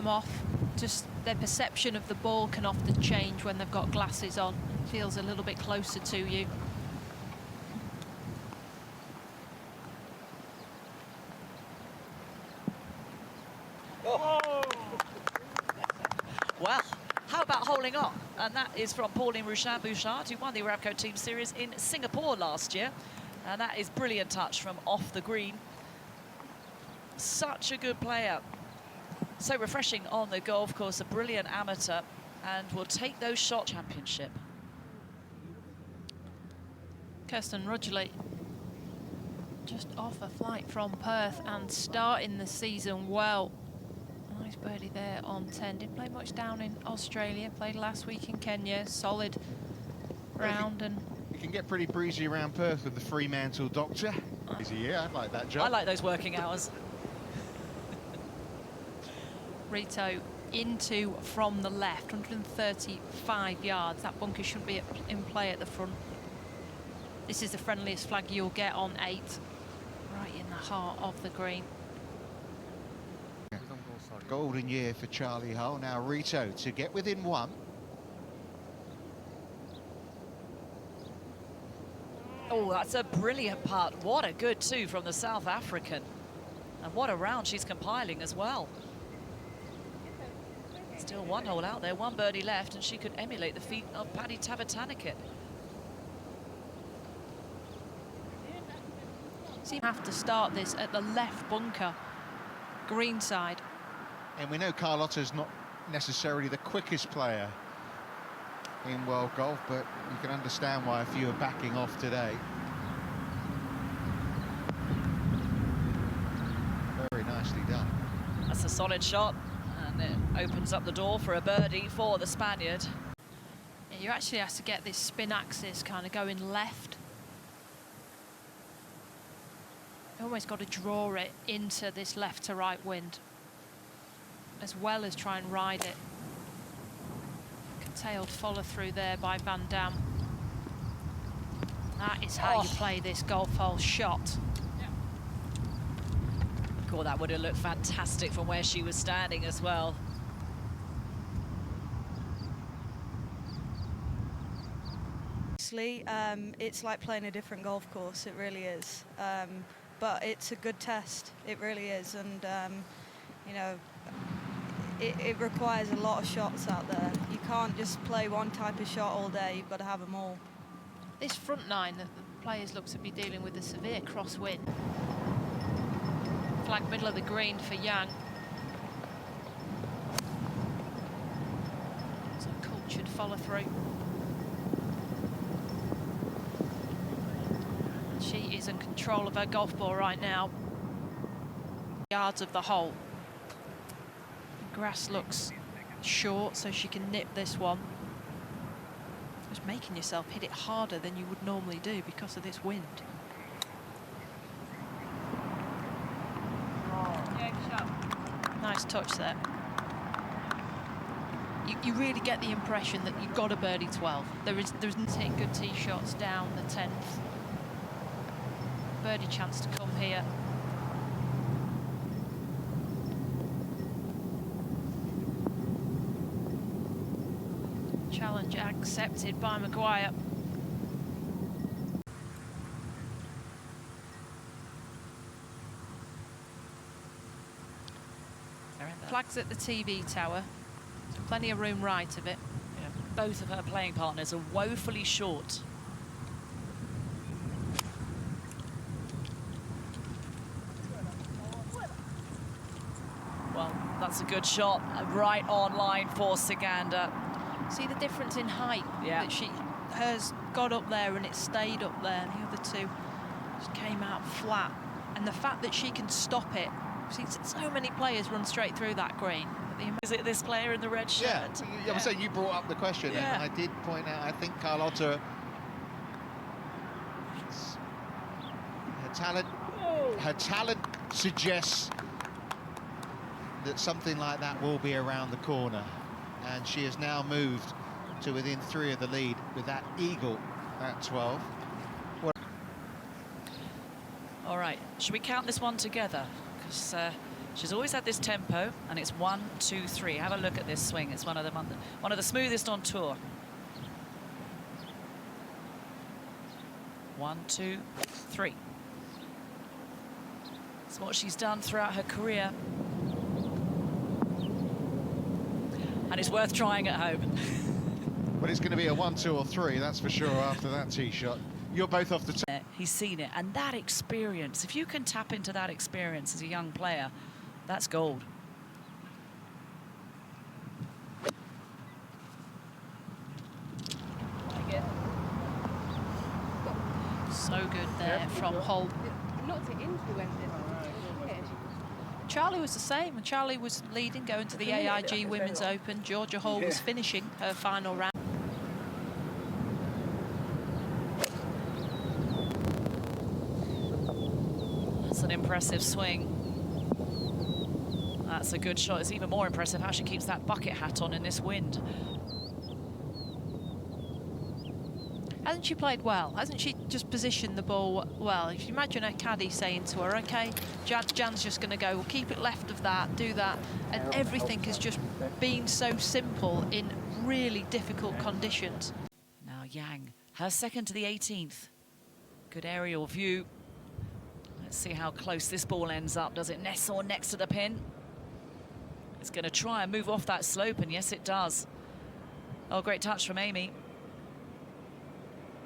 them off. Just their perception of the ball can often change when they've got glasses on. It feels a little bit closer to you. Oh. Well, how about holding on? And that is from Pauline Bouchard, who won the Aramco Team Series in Singapore last year. And that is brilliant touch from off the green. Such a good player. So refreshing on the golf course, a brilliant amateur, and will take those shot championship. Kirsten Rudgley just off a flight from Perth and starting the season well. Nice birdie there on 10. Didn't play much down in Australia, played last week in Kenya. Solid round. And you can get pretty breezy around Perth with the Fremantle Doctor. Yeah, I'd like that job. I like those working hours. Rito into from the left, 135 yards. That bunker shouldn't be in play at the front. This is the friendliest flag you'll get on 8, right in the heart of the green. Golden year for Charley Hull. Now Rito to get within 1. Oh, that's a brilliant putt. What a good 2 from the South African. And what a round she's compiling as well. Still 1 hole out there, 1 birdie left, and she could emulate the feat of Paddy Tavatanakit. So you have to start this at the left bunker, green side. And we know Carlotta's not necessarily the quickest player in world golf, but you can understand why a few are backing off today. Very nicely done. That's a solid shot, and it opens up the door for a birdie for the Spaniard. Yeah, you actually have to get this spin axis kind of going left. You almost got to draw it into this left to right wind, as well as try and ride it. Curtailed follow through there by Van Dam. That is how you play this golf hole shot. God, that would have looked fantastic from where she was standing as well. It's like playing a different golf course, it really is. But it's a good test, it really is. And, you know, it requires a lot of shots out there. You can't just play one type of shot all day, you've got to have them all. This front 9, the players look to be dealing with a severe crosswind. Flag middle of the green for Yang. It's a cultured follow through. She is in control of her golf ball right now. Yards of the hole. The grass looks short, so she can nip this one. Just making yourself hit it harder than you would normally do because of this wind. Nice touch there. You really get the impression that you've got a birdie 12. There's hitting good tee shots down the 10th. Birdie chance to come here. Challenge accepted by Maguire. Flags at the TV tower. So plenty of room right of it. Yeah, both of her playing partners are woefully short. Well, that's a good shot, right on line for Saganda. See the difference in height? Yeah. That hers got up there and it stayed up there. The other two just came out flat. And the fact that she can stop it. We've seen so many players run straight through that green. Is it this player in the red shirt? Yeah, I was saying you brought up the question, Yeah. and I did point out, I think Carlotta, her talent suggests that something like that will be around the corner, and she has now moved to within 3 of the lead with that eagle at 12. All right, should we count this one together? Because She's always had this tempo, and it's 1, 2, 3. Have a look at this swing. It's one of the smoothest on tour. 1, 2, 3. It's what she's done throughout her career. And it's worth trying at home. But it's going to be a 1, 2 or 3, that's for sure, after that tee shot. You're both off the tee. He's seen it, and that experience, if you can tap into that experience as a young player, that's gold. So good there from Hull. Not to influence it. Charley was the same, and Charley was leading going to the AIG Women's Open. Georgia Hull was finishing her final round. That's an impressive swing. That's a good shot. It's even more impressive how she keeps that bucket hat on in this wind. Hasn't she played well? Hasn't she just positioned the ball well? If you imagine her caddy saying to her, OK, Jan's just going to go, well, keep it left of that, do that. And everything has just been so simple in really difficult conditions. Now Yang, her second to the 18th. Good aerial view. Let's see how close this ball ends up. Does it nestle next to the pin? It's going to try and move off that slope, and yes, it does. Oh, great touch from Amy.